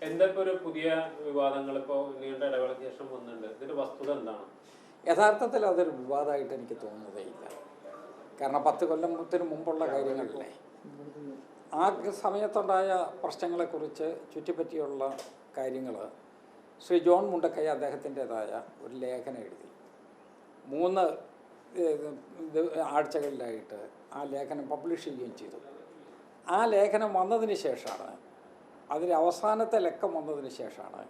എന്തൊക്കെ ഒരു പുതിയ വിവാദങ്ങൾ ഇപ്പോൾ നീണ്ട ഇടവേളയ്ക്ക് ശേഷം വന്നിട്ടുണ്ട്? ഇതിന്റെ വസ്തുത എന്താണ്? യഥാർത്ഥത്തിൽ അതൊരു വിവാദമായിട്ട് എനിക്ക് തോന്നുന്നതേയില്ല. കാരണം 10 കൊല്ലത്തിന് മുമ്പുള്ള കാര്യങ്ങളിലെ ആ സമയത്തുണ്ടായ പ്രശ്നങ്ങളെക്കുറിച്ച് ചുറ്റിപ്പറ്റിയുള്ള കാര്യങ്ങൾ ശ്രീ ജോൺ മുണ്ടക്കൈ അദ്ദേഹത്തിൻ്റെതായ ഒരു ലേഖനം എഴുതി. 3 ആഴ്ചകളിലായിട്ട് ആ ലേഖനം പബ്ലിഷ് ചെയ്യുകയും ചെയ്തു. ആ ലേഖനം വന്നതിന് ശേഷമാണ്, അതിൻ്റെ അവസാനത്തെ ലക്കം വന്നതിന് ശേഷമാണ്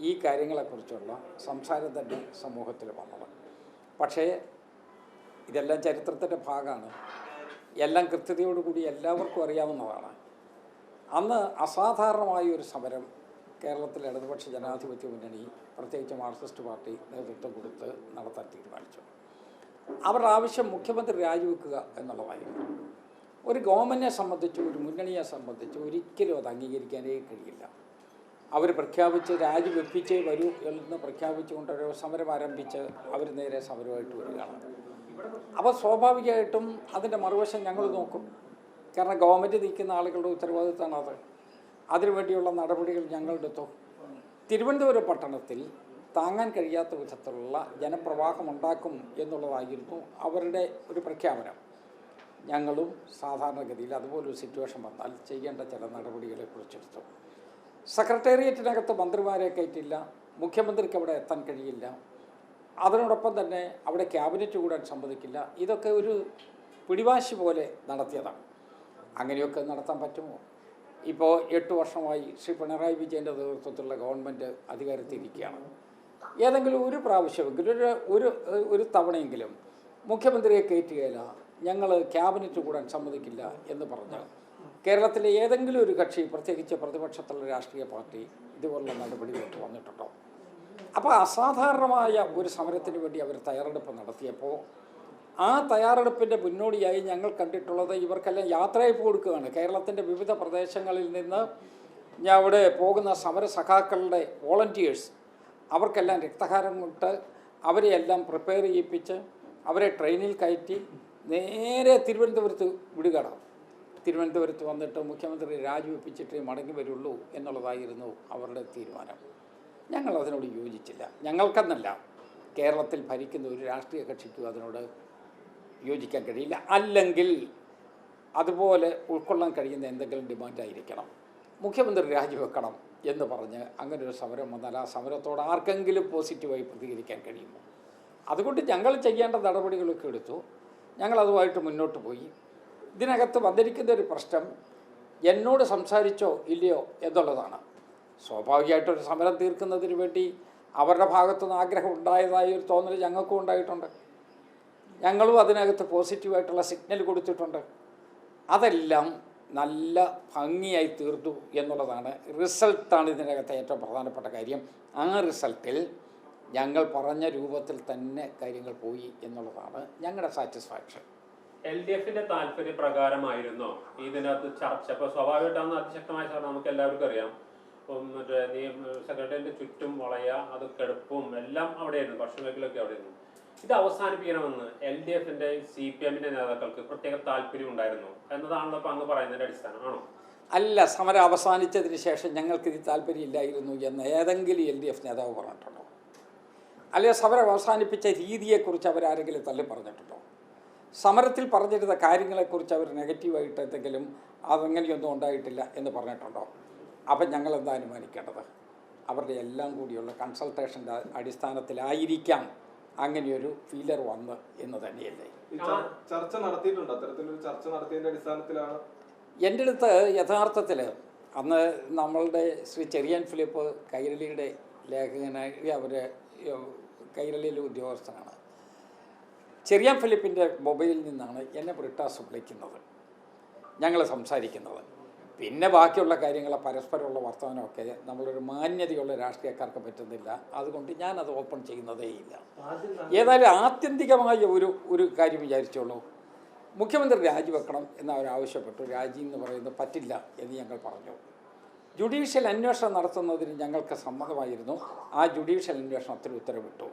ഈ കാര്യങ്ങളെക്കുറിച്ചുള്ള സംസാരം തന്നെ സമൂഹത്തിൽ വന്നത്. പക്ഷേ ഇതെല്ലാം ചരിത്രത്തിൻ്റെ ഭാഗമാണ്, എല്ലാം കൃത്യതയോടുകൂടി എല്ലാവർക്കും അറിയാവുന്നതാണ്. അന്ന് അസാധാരണമായ ഒരു സമരം കേരളത്തിലെ ഇടതുപക്ഷ ജനാധിപത്യ മുന്നണി, പ്രത്യേകിച്ച് മാർക്സിസ്റ്റ് പാർട്ടി നേതൃത്വം കൊടുത്ത് നടത്താൻ തീരുമാനിച്ചു. അവരുടെ ആവശ്യം മുഖ്യമന്ത്രി രാജിവെക്കുക എന്നുള്ളതായിരുന്നു. ഒരു ഗവൺമെൻറ്റിനെ സംബന്ധിച്ച്, ഒരു മുന്നണിയെ സംബന്ധിച്ച് ഒരിക്കലും അത് അംഗീകരിക്കാനേ കഴിയില്ല. അവർ പ്രഖ്യാപിച്ച് രാജിവെപ്പിച്ചേ വരൂ എന്ന് പ്രഖ്യാപിച്ചുകൊണ്ടൊരു സമരം ആരംഭിച്ച് അവർ നേരെ സമരമായിട്ട് വരികയാണ്. അപ്പോൾ സ്വാഭാവികമായിട്ടും അതിൻ്റെ മറുവശം ഞങ്ങൾ നോക്കും. കാരണം ഗവൺമെൻറ് നിൽക്കുന്ന ആളുകളുടെ ഉത്തരവാദിത്തമാണ് അത്. അതിനുവേണ്ടിയുള്ള നടപടികൾ ഞങ്ങളെടുത്തു. തിരുവനന്തപുരം പട്ടണത്തിൽ താങ്ങാൻ കഴിയാത്ത വിധത്തിലുള്ള ജനപ്രവാഹം ഉണ്ടാക്കും എന്നുള്ളതായിരുന്നു അവരുടെ ഒരു പ്രഖ്യാപനം. ഞങ്ങളും സാധാരണഗതിയിൽ അതുപോലൊരു സിറ്റുവേഷൻ വന്നാൽ ചെയ്യേണ്ട ചില നടപടികളെ കുറിച്ചെടുത്തു. സെക്രട്ടേറിയറ്റിനകത്ത് മന്ത്രിമാരെ കയറ്റില്ല, മുഖ്യമന്ത്രിക്ക് അവിടെ എത്താൻ കഴിയില്ല, അതിനോടൊപ്പം തന്നെ അവിടെ ക്യാബിനറ്റ് കൂടാൻ സമ്മതിക്കില്ല. ഇതൊക്കെ ഒരു പിടിവാശി പോലെ നടത്തിയതാണ്. അങ്ങനെയൊക്കെ നടത്താൻ പറ്റുമോ? ഇപ്പോൾ 8 വർഷമായി ശ്രീ പിണറായി വിജയൻ്റെ നേതൃത്വത്തിലുള്ള ഗവൺമെൻറ് അധികാരത്തിലിരിക്കുകയാണ്. ഏതെങ്കിലും ഒരു പ്രാവശ്യമെങ്കിലും ഒരു തവണയെങ്കിലും മുഖ്യമന്ത്രിയെ കയറ്റുകയില്ല, ഞങ്ങൾ ക്യാബിനറ്റ് കൂടാൻ സമ്മതിക്കില്ല എന്ന് പറഞ്ഞ് കേരളത്തിലെ ഏതെങ്കിലും ഒരു കക്ഷി, പ്രത്യേകിച്ച് പ്രതിപക്ഷത്തുള്ള രാഷ്ട്രീയ പാർട്ടി, ഇതുപോലുള്ള നടപടികളൊക്കെ വന്നിട്ടുണ്ടോ? അപ്പോൾ അസാധാരണമായ ഒരു സമരത്തിന് വേണ്ടി അവർ തയ്യാറെടുപ്പ് നടത്തിയപ്പോൾ ആ തയ്യാറെടുപ്പിൻ്റെ മുന്നോടിയായി ഞങ്ങൾ കണ്ടിട്ടുള്ളത് ഇവർക്കെല്ലാം യാത്രയയപ്പ് കൊടുക്കുകയാണ്. കേരളത്തിൻ്റെ വിവിധ പ്രദേശങ്ങളിൽ നിന്ന് അവിടെ പോകുന്ന സമരസഖാക്കളുടെ വോളണ്ടിയേഴ്സ്, അവർക്കെല്ലാം രക്തഹാരം കൊണ്ട് അവരെയെല്ലാം പ്രിപ്പയർ ചെയ്യിപ്പിച്ച് അവരെ ട്രെയിനിൽ കയറ്റി നേരെ തിരുവനന്തപുരത്ത് വിടുകയാണ്. തിരുവനന്തപുരത്ത് വന്നിട്ട് മുഖ്യമന്ത്രി രാജിവെപ്പിച്ചിട്ടേ മടങ്ങി വരുള്ളൂ എന്നുള്ളതായിരുന്നു അവരുടെ തീരുമാനം. ഞങ്ങൾ അതിനോട് യോജിച്ചില്ല. ഞങ്ങൾക്കെന്നല്ല, കേരളത്തിൽ ഭരിക്കുന്ന ഒരു രാഷ്ട്രീയ കക്ഷിക്കും അതിനോട് യോജിക്കാൻ കഴിയില്ല. അല്ലെങ്കിൽ അതുപോലെ ഉൾക്കൊള്ളാൻ കഴിയുന്ന എന്തെങ്കിലും ഡിമാൻഡായിരിക്കണം. മുഖ്യമന്ത്രി രാജിവെക്കണം എന്ന് പറഞ്ഞ് അങ്ങനെ ഒരു സമരം വന്നാൽ ആ സമരത്തോട് ആർക്കെങ്കിലും പോസിറ്റീവായി പ്രതികരിക്കാൻ കഴിയുമോ? അതുകൊണ്ട് ഞങ്ങൾ ചെയ്യേണ്ട നടപടികളൊക്കെ എടുത്തു. ഞങ്ങളതുമായിട്ട് മുന്നോട്ട് പോയി. ഇതിനകത്ത് വന്നിരിക്കുന്ന ഒരു പ്രശ്നം എന്നോട് സംസാരിച്ചോ ഇല്ലയോ എന്നുള്ളതാണ്. സ്വാഭാവികമായിട്ടൊരു സമരം തീർക്കുന്നതിന് വേണ്ടി അവരുടെ ഭാഗത്തുനിന്ന് ആഗ്രഹം ഉണ്ടായതായ ഒരു തോന്നൽ ഞങ്ങൾക്കും ഉണ്ടായിട്ടുണ്ട്. ഞങ്ങളും അതിനകത്ത് പോസിറ്റീവായിട്ടുള്ള സിഗ്നൽ കൊടുത്തിട്ടുണ്ട്. അതെല്ലാം നല്ല ഭംഗിയായി തീർത്തു എന്നുള്ളതാണ്. റിസൾട്ടാണ് ഇതിനകത്ത് ഏറ്റവും പ്രധാനപ്പെട്ട കാര്യം. ആ റിസൾട്ടിൽ ഞങ്ങൾ പറഞ്ഞ രൂപത്തിൽ തന്നെ കാര്യങ്ങൾ പോയി എന്നുള്ളതാണ് ഞങ്ങളുടെ സാറ്റിസ്ഫാക്ഷൻ. LDFന്റെ താല്പര്യപ്രകാരമായിരുന്നോ ഇതിനകത്ത് ചർച്ച? ഇപ്പോൾ സ്വാഭാവികമായിട്ടാണ് അതിശക്തമായ ചർച്ച, നമുക്ക് എല്ലാവർക്കും അറിയാം. മറ്റേ സെക്രട്ടറിയുടെ ചുറ്റും വളയ, അത് കെടുപ്പും എല്ലാം അവിടെയായിരുന്നു, ഭക്ഷണമേഖലൊക്കെ അവിടെയായിരുന്നു. ഇത് അവസാനിപ്പിക്കണമെന്ന് LDFന്റെ CPMന്റെ നേതാക്കൾക്ക് പ്രത്യേക താല്പര്യം ഉണ്ടായിരുന്നു എന്നതാണല്ലോ ഇപ്പോൾ അങ്ങ് പറയുന്നതിൻ്റെ അടിസ്ഥാനമാണോ? അല്ല, സമരം അവസാനിച്ചതിന് ശേഷം ഞങ്ങൾക്കിത് താല്പര്യമില്ലായിരുന്നു എന്ന് ഏതെങ്കിലും LDF നേതാവ് പറഞ്ഞിട്ടുണ്ടോ? അല്ലെങ്കിൽ സമരം അവസാനിപ്പിച്ച രീതിയെക്കുറിച്ച് അവരാരെങ്കിലും തള്ളി പറഞ്ഞിട്ടുണ്ടോ? സമരത്തിൽ പറഞ്ഞിരുന്ന കാര്യങ്ങളെക്കുറിച്ച് അവർ നെഗറ്റീവായിട്ട് എന്തെങ്കിലും അതങ്ങനെയൊന്നും ഉണ്ടായിട്ടില്ല എന്ന് പറഞ്ഞിട്ടുണ്ടോ? അപ്പം ഞങ്ങളെന്താ അനുമാനിക്കേണ്ടത്? അവരുടെ എല്ലാം കൂടിയുള്ള കൺസൾട്ടേഷൻ്റെ അടിസ്ഥാനത്തിലായിരിക്കാം അങ്ങനെയൊരു ഫീലർ വന്ന് എന്ന് തന്നെയല്ലേ. ചർച്ച നടത്തിയിട്ടുണ്ട്, അത്തരത്തിലൊരു ചർച്ച നടത്തിയതിൻ്റെ അടിസ്ഥാനത്തിലാണ്. എൻ്റെ അടുത്ത് യഥാർത്ഥത്തിൽ അന്ന് നമ്മളുടെ ശ്രീ ചെറിയാൻ ഫിലിപ്പ് കൈരളിയുടെ ലേഖകനായി, അവർ കൈരളിയിലെ ഉദ്യോഗസ്ഥനാണ്. ചെറിയാൻ ഫിലിപ്പിൻ്റെ മൊബൈലിൽ നിന്നാണ് എന്നെ ബ്രിട്ടാസ് വിളിക്കുന്നത്, ഞങ്ങൾ സംസാരിക്കുന്നത്. പിന്നെ ബാക്കിയുള്ള കാര്യങ്ങൾ, പരസ്പരമുള്ള വർത്തമാനമൊക്കെ നമ്മളൊരു മാന്യതയുള്ള രാഷ്ട്രീയക്കാർക്ക് പറ്റുന്നില്ല. അതുകൊണ്ട് ഞാനത് ഓപ്പൺ ചെയ്യുന്നതേയില്ല. ഏതായാലും ആത്യന്തികമായ ഒരു കാര്യം വിചാരിച്ചോളൂ, മുഖ്യമന്ത്രി രാജിവെക്കണം എന്ന് അവരാവശ്യപ്പെട്ടു. രാജി എന്ന് പറയുന്നത് പറ്റില്ല എന്ന് ഞങ്ങൾ പറഞ്ഞു. ജുഡീഷ്യൽ അന്വേഷണം നടത്തുന്നതിന് ഞങ്ങൾക്ക് സമ്മതമായിരുന്നു. ആ ജുഡീഷ്യൽ അന്വേഷണത്തിന് ഉത്തരവിട്ടു.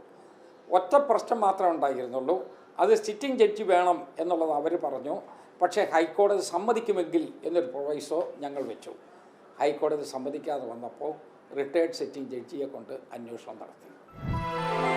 ഒറ്റ പ്രശ്നം മാത്രമേ ഉണ്ടായിരുന്നുള്ളൂ, അത് സിറ്റിംഗ് ജഡ്ജി വേണം എന്നുള്ളത് അവർ പറഞ്ഞു. പക്ഷേ ഹൈക്കോടതി സമ്മതിക്കുമെങ്കിൽ എന്നൊരു പ്രൊവൈസോ ഞങ്ങൾ വെച്ചു. ഹൈക്കോടതി സമ്മതിക്കാതെ വന്നപ്പോൾ റിട്ടയർഡ് സിറ്റിംഗ് ജഡ്ജിയെ കൊണ്ട് അന്വേഷണം നടത്തി.